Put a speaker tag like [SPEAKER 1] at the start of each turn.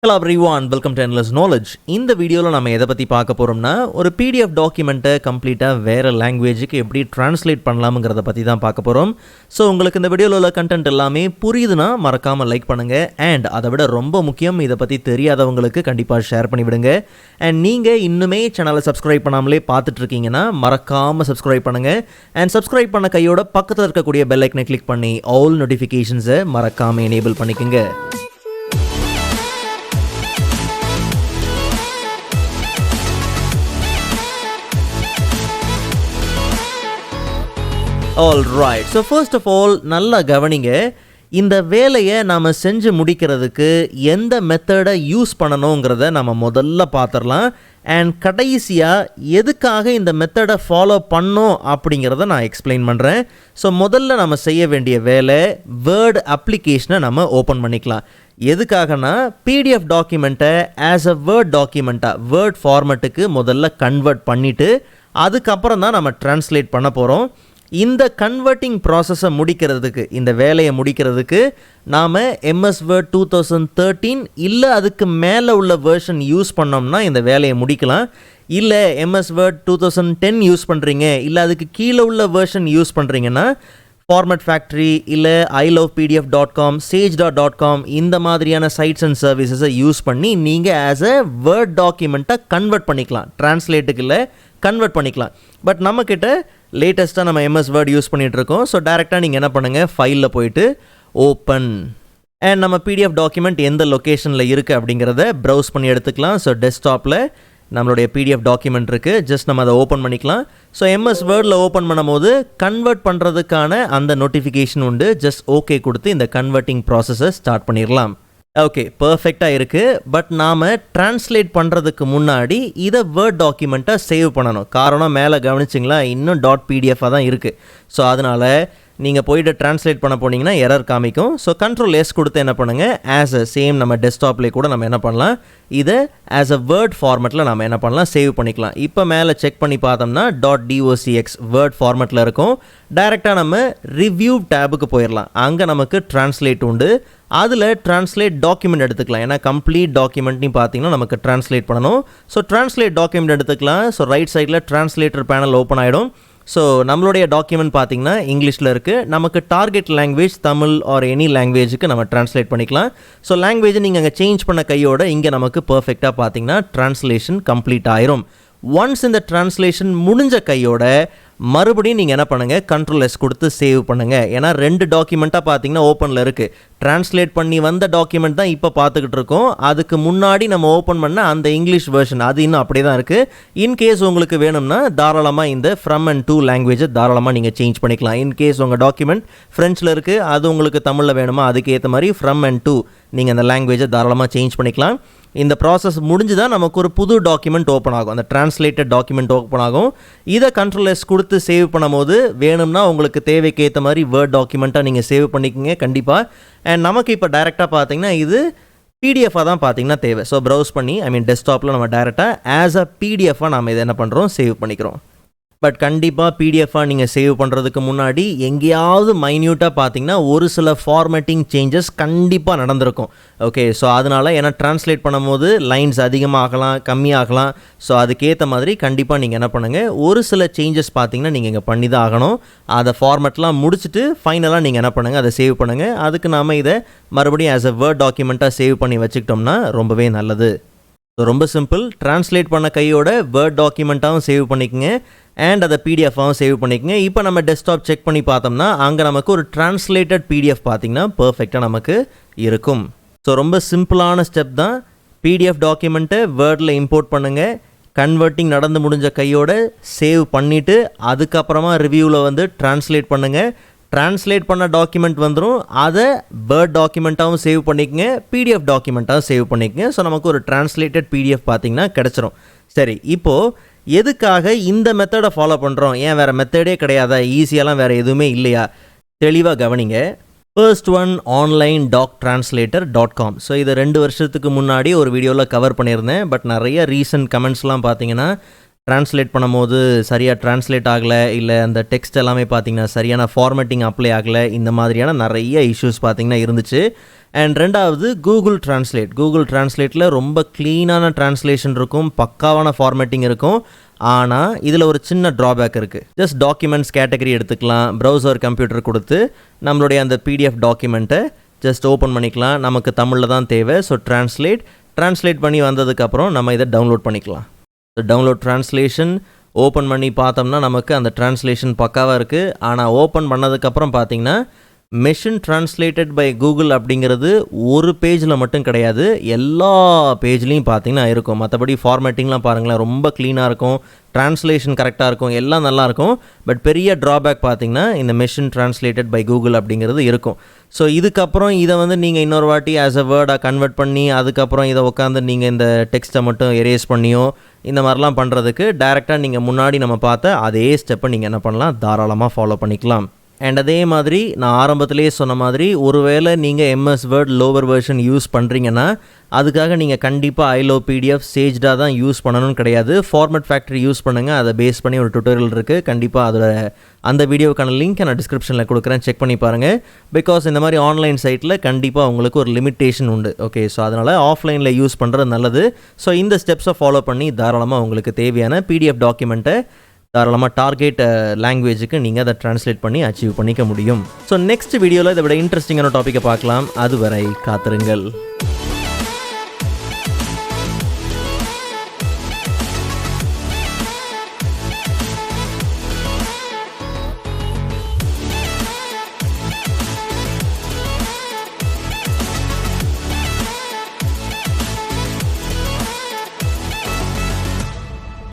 [SPEAKER 1] Hello everyone, welcome to Endless Knowledge. இந்த வீடியோவில் நம்ம எதை பற்றி பார்க்க போகிறோம்னா ஒரு PDF டாக்குமெண்ட்டை கம்ப்ளீட்டாக வேறு லாங்குவேஜுக்கு எப்படி ட்ரான்ஸ்லேட் பண்ணலாமுங்கிறத பற்றி தான் பார்க்க போகிறோம். ஸோ உங்களுக்கு இந்த வீடியோவில் உள்ள கண்டென்ட் எல்லாமே புரியுதுன்னா மறக்காமல் லைக் பண்ணுங்கள். அண்ட் அதை விட ரொம்ப முக்கியம், இதை பற்றி தெரியாதவங்களுக்கு கண்டிப்பாக ஷேர் பண்ணிவிடுங்க. அண்ட் நீங்கள் இன்னுமே சேனலை சப்ஸ்கிரைப் பண்ணாமலே பார்த்துட்ருக்கீங்கன்னா மறக்காமல் சப்ஸ்கிரைப் பண்ணுங்கள். அண்ட் சப்ஸ்கிரைப் பண்ண கையோட பக்கத்தில் இருக்கக்கூடிய பெல் ஐக்கனை கிளிக் பண்ணி ஆல் நோட்டிஃபிகேஷன்ஸை மறக்காமல் எனேபிள் பண்ணிக்கோங்க. Alright, so first of all நல்லா கவனிங்க. இந்த வேலையை நாம் செஞ்சு முடிக்கிறதுக்கு எந்த மெத்தடை யூஸ் பண்ணணுங்கிறத நம்ம முதல்ல பார்த்துடலாம். அண்ட் கடைசியாக எதுக்காக இந்த மெத்தடை ஃபாலோ பண்ணோம் அப்படிங்கிறத நான் எக்ஸ்பிளைன் பண்ணுறேன். ஸோ முதல்ல நம்ம செய்ய வேண்டிய வேலை, வேர்ட் அப்ளிகேஷனை நம்ம ஓப்பன் பண்ணிக்கலாம். எதுக்காகனா PDF டாக்குமெண்ட்டை ஆஸ் அ வேர்ட் டாக்குமெண்ட்டாக வேர்ட் ஃபார்மேட்டுக்கு முதல்ல கன்வெர்ட் பண்ணிவிட்டு அதுக்கப்புறம் தான் நம்ம ட்ரான்ஸ்லேட் பண்ண போகிறோம். இந்த கன்வெர்ட்டிங் ப்ராசஸை முடிக்கிறதுக்கு, இந்த வேலையை முடிக்கிறதுக்கு நாம் MS Word 2013 இல்லை அதுக்கு மேலே உள்ள வேர்ஷன் யூஸ் பண்ணோம்னா இந்த வேலையை முடிக்கலாம். இல்லை MS Word 2010 யூஸ் பண்ணுறீங்க, இல்லை அதுக்கு கீழே உள்ள வேர்ஷன் யூஸ் பண்ணுறீங்கன்னா ஃபார்மேட் ஃபேக்ட்ரி இல்லை ilovepdf.com, sage.com இந்த மாதிரியான சைட்ஸ் அண்ட் சர்வீசஸை யூஸ் பண்ணி நீங்கள் ஆஸ் அ வேர்ட் டாக்குமெண்ட்டை கன்வெர்ட் பண்ணிக்கலாம். ட்ரான்ஸ்லேட்டுக்கு இல்லை, கன்வெர்ட் பண்ணிக்கலாம். பட் நம்மக்கிட்ட லேட்டஸ்ட்டாக நம்ம MS Word யூஸ் பண்ணிகிட்ருக்கோம். ஸோ டேரெக்டாக நீங்கள் என்ன பண்ணுங்கள், ஃபைலில் போயிட்டு ஓப்பன் அண்ட் நம்ம PDF டாக்குமெண்ட் எந்த லொக்கேஷனில் இருக்குது அப்படிங்கிறத ப்ரௌஸ் பண்ணி எடுத்துக்கலாம். ஸோ டெஸ்க்டாப்பில் நம்மளுடைய PDF டாக்குமெண்ட் இருக்குது, ஜஸ்ட் நம்ம அதை ஓப்பன் பண்ணிக்கலாம். ஸோ MS Wordல ஓப்பன் பண்ணும்போது கன்வெர்ட் பண்ணுறதுக்கான அந்த நோட்டிஃபிகேஷன் உண்டு. ஜஸ்ட் ஓகே கொடுத்து இந்த கன்வெர்ட்டிங் ப்ராசஸை ஸ்டார்ட் பண்ணிடலாம். ஓகே, பர்ஃபெக்டாக இருக்குது. பட் நாம் ட்ரான்ஸ்லேட் பண்ணுறதுக்கு முன்னாடி இதை வேர்ட் டாக்குமெண்ட்டாக சேவ் பண்ணணும். காரணம் மேலே கவனிச்சிங்களா, இன்னும் .pdf-ஆக தான் இருக்குது. ஸோ அதனால் நீங்கள் போய்ட்டு ட்ரான்ஸ்லேட் பண்ண போனீங்கன்னா எரர் காமிக்கும். ஸோ Ctrl+S கொடுத்து என்ன பண்ணுங்கள், ஆஸ் அ சேம் நம்ம டெஸ்க்டாப்லேயே கூட நம்ம என்ன பண்ணலாம், இதை ஆஸ் அ வேர்ட் ஃபார்மேட்டில் நம்ம என்ன பண்ணலாம், சேவ் பண்ணிக்கலாம். இப்போ மேலே செக் பண்ணி பார்த்தோம்னா .docx வேர்ட் ஃபார்மேட்டில் இருக்கும். டைரெக்டாக நம்ம ரிவ்யூ டேபுக்கு போயிடலாம். அங்கே நமக்கு ட்ரான்ஸ்லேட் உண்டு. அதில் ட்ரான்ஸ்லேட் டாக்குமெண்ட் எடுத்துக்கலாம். ஏன்னா கம்ப்ளீட் டாக்குமெண்ட்னு பார்த்தீங்கன்னா நமக்கு ட்ரான்ஸ்லேட் பண்ணணும். ஸோ ட்ரான்ஸ்லேட் டாக்குமெண்ட் எடுத்துக்கலாம். ஸோ ரைட் சைடில் ட்ரான்ஸ்லேட்டர் பேனல் ஓப்பன் ஆகிடும். ஸோ நம்மளுடைய டாக்குமெண்ட் பார்த்தீங்கன்னா இங்கிலீஷில் இருக்குது. நமக்கு target language Tamil or any லாங்குவேஜுக்கு நம்ம ட்ரான்ஸ்லேட் பண்ணிக்கலாம். ஸோ லாங்குவேஜை நீங்கள் அங்கே சேஞ்ச் பண்ண கையோட இங்கே நமக்கு பர்ஃபெக்டாக பார்த்தீங்கன்னா ட்ரான்ஸ்லேஷன் கம்ப்ளீட் ஆயிரும். ஒன்ஸ் இந்த ட்ரான்ஸ்லேஷன் முடிஞ்ச கையோட மறுபடியும் நீங்கள் என்ன பண்ணுங்கள், Ctrl+S கொடுத்து சேவ் பண்ணுங்கள். ஏன்னா ரெண்டு டாக்குமெண்ட்டாக பார்த்தீங்கன்னா ஓப்பனில் இருக்குது. ட்ரான்ஸ்லேட் பண்ணி வந்த டாக்குமெண்ட் தான் இப்போ பார்த்துக்கிட்டு இருக்கோம். அதுக்கு முன்னாடி நம்ம ஓப்பன் பண்ண அந்த இங்கிலீஷ் வெர்ஷன் அது இன்னும் அப்படியே தான் இருக்குது. இன்கேஸ் உங்களுக்கு வேணும்னா தாராளமாக இந்த ஃப்ரம் அண்ட் டு லாங்குவேஜை தாராளமாக நீங்கள் சேஞ்ச் பண்ணிக்கலாம். இன்கேஸ் உங்கள் டாக்குமெண்ட் ஃப்ரெஞ்சில் இருக்குது, அது உங்களுக்கு தமிழில் வேணுமா, அதுக்கு ஏற்ற மாதிரி ஃப்ரம் அண்ட் டு நீங்கள் அந்த லாங்குவேஜை தாராளமாக சேஞ்ச் பண்ணிக்கலாம். இந்த ப்ராசஸ் முடிஞ்சு தான் நமக்கு ஒரு புது டாக்குமெண்ட் ஓப்பன் ஆகும், அந்த ட்ரான்ஸ்லேட்டட் டாக்குமெண்ட் ஓப்பன் ஆகும். இதை Ctrl+S கொடுத்து சேவ் பண்ணும்போது வேணும்னா உங்களுக்கு தேவைக்கு ஏற்ற மாதிரி வேர்ட் டாக்குமெண்ட்டாக நீங்கள் சேவ் பண்ணிக்கோங்க கண்டிப்பாக. அண்ட் நமக்கு இப்போ டைரெக்டாக பார்த்தீங்கன்னா இது PDF-ஆக தான் பார்த்தீங்கன்னா தேவை. ஸோ ப்ரௌஸ் பண்ணி டெஸ்க்டாப்பில் நம்ம டைரெக்டாக ஆஸ் அ PDF-ஆக நம்ம இதை என்ன பண்ணுறோம், சேவ் பண்ணிக்கிறோம். பட் கண்டிப்பாக PDF-ஆக நீங்கள் சேவ் பண்ணுறதுக்கு முன்னாடி எங்கேயாவது மைன்யூட்டாக பார்த்தீங்கன்னா ஒரு சில ஃபார்மேட்டிங் சேஞ்சஸ் கண்டிப்பாக நடந்திருக்கும். ஓகே, ஸோ அதனால் ஏன்னா ட்ரான்ஸ்லேட் பண்ணும்போது லைன்ஸ் அதிகமாகலாம் கம்மியாகலாம். ஸோ அதுக்கேற்ற மாதிரி கண்டிப்பாக நீங்கள் என்ன பண்ணுங்கள், ஒரு சில சேஞ்சஸ் பார்த்தீங்கன்னா நீங்கள் இங்கே பண்ணி தான் ஆகணும். அதை ஃபார்மேட்லாம் முடிச்சுட்டு ஃபைனலாக நீங்கள் என்ன பண்ணுங்கள், அதை சேவ் பண்ணுங்கள். அதுக்கு நாம் இதை மறுபடியும் ஆஸ் அ வேர்ட் டாக்குமெண்ட்டாக சேவ் பண்ணி வச்சுக்கிட்டோம்னா ரொம்பவே நல்லது. ஸோ ரொம்ப சிம்பிள், ட்ரான்ஸ்லேட் பண்ண கையோட வேர்ட் டாக்குமெண்ட்டாகவும் சேவ் பண்ணிக்கோங்க அண்ட் அதை PDF-ஆகவும் சேவ் பண்ணிக்கோங்க. இப்போ நம்ம டெஸ்க்டாப் செக் பண்ணி பார்த்தோம்னா அங்கே நமக்கு ஒரு ட்ரான்ஸ்லேட்டட் PDF பார்த்தீங்கன்னா பர்ஃபெக்டாக நமக்கு இருக்கும். ஸோ ரொம்ப சிம்பிளான ஸ்டெப் தான். PDF டாக்குமெண்ட்டை வேர்டில் இம்போர்ட் பண்ணுங்கள், கன்வெர்ட்டிங் நடந்து முடிஞ்ச கையோட சேவ் பண்ணிவிட்டு அதுக்கப்புறமா ரிவ்யூவில் ட்ரான்ஸ்லேட் பண்ணுங்கள். ட்ரான்ஸ்லேட் பண்ண டாக்குமெண்ட் வந்துடும், அதை வேர்ட் டாக்குமெண்ட்டாகவும் சேவ் பண்ணிக்கங்க, PDF டாக்குமெண்ட்டாகவும் சேவ் பண்ணிக்கங்க. ஸோ நமக்கு ஒரு ட்ரான்ஸ்லேட்டட் PDF பார்த்தீங்கன்னா கிடச்சிரும். சரி, இப்போது எதுக்காக இந்த மெத்தடை ஃபாலோ பண்ணுறோம், ஏன் வேறு மெத்தடே கிடையாதா, ஈஸியாலாம் வேறு எதுவுமே இல்லையா, தெளிவாக கவனிங்க. First one onlinedoctranslator.com. ஸோ இதை 2 வருஷத்துக்கு முன்னாடி ஒரு வீடியோவில் கவர் பண்ணியிருந்தேன். பட் நிறைய ரீசன்ட் கமெண்ட்ஸ்லாம் பார்த்தீங்கன்னா ட்ரான்ஸ்லேட் பண்ணும்போது சரியாக ட்ரான்ஸ்லேட் ஆகலை, இல்லை அந்த டெக்ஸ்ட் எல்லாமே பார்த்திங்கன்னா சரியான ஃபார்மேட்டிங் அப்ளை ஆகலை, இந்த மாதிரியான நிறைய இஷ்யூஸ் பார்த்திங்கன்னா இருந்துச்சு. அண்ட் ரெண்டாவது கூகுள் டிரான்ஸ்லேட்டில் ரொம்ப க்ளீனான டிரான்ஸ்லேஷன் இருக்கும், பக்காவான ஃபார்மேட்டிங் இருக்கும். ஆனால் இதில் ஒரு சின்ன ட்ராபேக் இருக்குது. ஜஸ்ட் டாக்குமெண்ட்ஸ் கேட்டகரி எடுத்துக்கலாம், ப்ரௌசர் கம்ப்யூட்டர் கொடுத்து நம்மளுடைய அந்த பிடிஎஃப் டாக்குமெண்ட்டை ஜஸ்ட் ஓப்பன் பண்ணிக்கலாம். நமக்கு தமிழில் தான் தேவை. ஸோ ட்ரான்ஸ்லேட் பண்ணி வந்ததுக்கப்புறம் நம்ம இதை டவுன்லோட் பண்ணிக்கலாம். ஸோ டவுன்லோட் ட்ரான்ஸ்லேஷன் ஓப்பன் பண்ணி பார்த்தோம்னா நமக்கு அந்த ட்ரான்ஸ்லேஷன் பக்காவாக இருக்குது. ஆனால் ஓப்பன் பண்ணதுக்கப்புறம் பார்த்தீங்கன்னா மெஷின் டிரான்ஸ்லேட்டட் பை கூகுள் அப்படிங்கிறது ஒரு பேஜில் மட்டும் கிடையாது, எல்லா பேஜ்லேயும் பார்த்தீங்கன்னா இருக்கும். மற்றபடி ஃபார்மேட்டிங்லாம் பாருங்களேன், ரொம்ப க்ளீனாக இருக்கும், டிரான்ஸ்லேஷன் கரெக்டாக இருக்கும், எல்லாம் நல்லாயிருக்கும். பட் பெரிய ட்ராபேக் பார்த்தீங்கன்னா இந்த மெஷின் டிரான்ஸ்லேட்டட் பை கூகுள் அப்படிங்கிறது இருக்கும். ஸோ இதுக்கப்புறம் இதை வந்து நீங்கள் இன்னொரு வாட்டி ஆஸ் அ வேர்டாக கன்வெர்ட் பண்ணி அதுக்கப்புறம் இதை உட்காந்து நீங்கள் இந்த டெக்ஸ்ட்டை மட்டும் எரேஸ் பண்ணியோ இந்த மாதிரிலாம் பண்ணுறதுக்கு டைரெக்டாக நீங்கள் முன்னாடி நம்ம பார்த்த அதே ஸ்டெப்பை நீங்கள் என்ன பண்ணலாம், தாராளமாக ஃபாலோ பண்ணிக்கலாம். அண்ட் அதே மாதிரி நான் ஆரம்பத்திலேயே சொன்ன மாதிரி ஒருவேளை நீங்கள் MS word lower version use பண்ணுறீங்கன்னா அதுக்காக நீங்கள் கண்டிப்பாக ஐ லவ் பிடிஎஃப் சேஜ்டாக தான் யூஸ் பண்ணணும்னு கிடையாது. ஃபார்மேட் ஃபேக்டரி யூஸ் பண்ணுங்கள். அதை பேஸ் பண்ணி ஒரு டுட்டோரியல் இருக்குது, கண்டிப்பாக அதோட அந்த வீடியோக்கான லிங்க் நான் டிஸ்கிரிப்ஷனில் கொடுக்குறேன், செக் பண்ணி பாருங்கள். பிகாஸ் இந்த மாதிரி ஆன்லைன் சைட்டில் கண்டிப்பாக உங்களுக்கு ஒரு லிமிட்டேஷன் உண்டு. ஓகே, ஸோ அதனால் ஆஃப்லைனில் யூஸ் பண்ணுறது நல்லது. ஸோ இந்த ஸ்டெப்ஸை ஃபாலோ பண்ணி தாராளமாக உங்களுக்கு தேவையான பிடிஎஃப் டாக்குமெண்ட்டை தாராளமாக டார்கெட் லாங்குவேஜுக்கு நீங்கள் அதை ட்ரான்ஸ்லேட் பண்ணி அச்சீவ் பண்ணிக்க முடியும். ஸோ நெக்ஸ்ட் வீடியோவில் இதை விட இன்ட்ரெஸ்டிங்கான டாப்பிக்கை பார்க்கலாம். அதுவரை காத்திருங்கள்.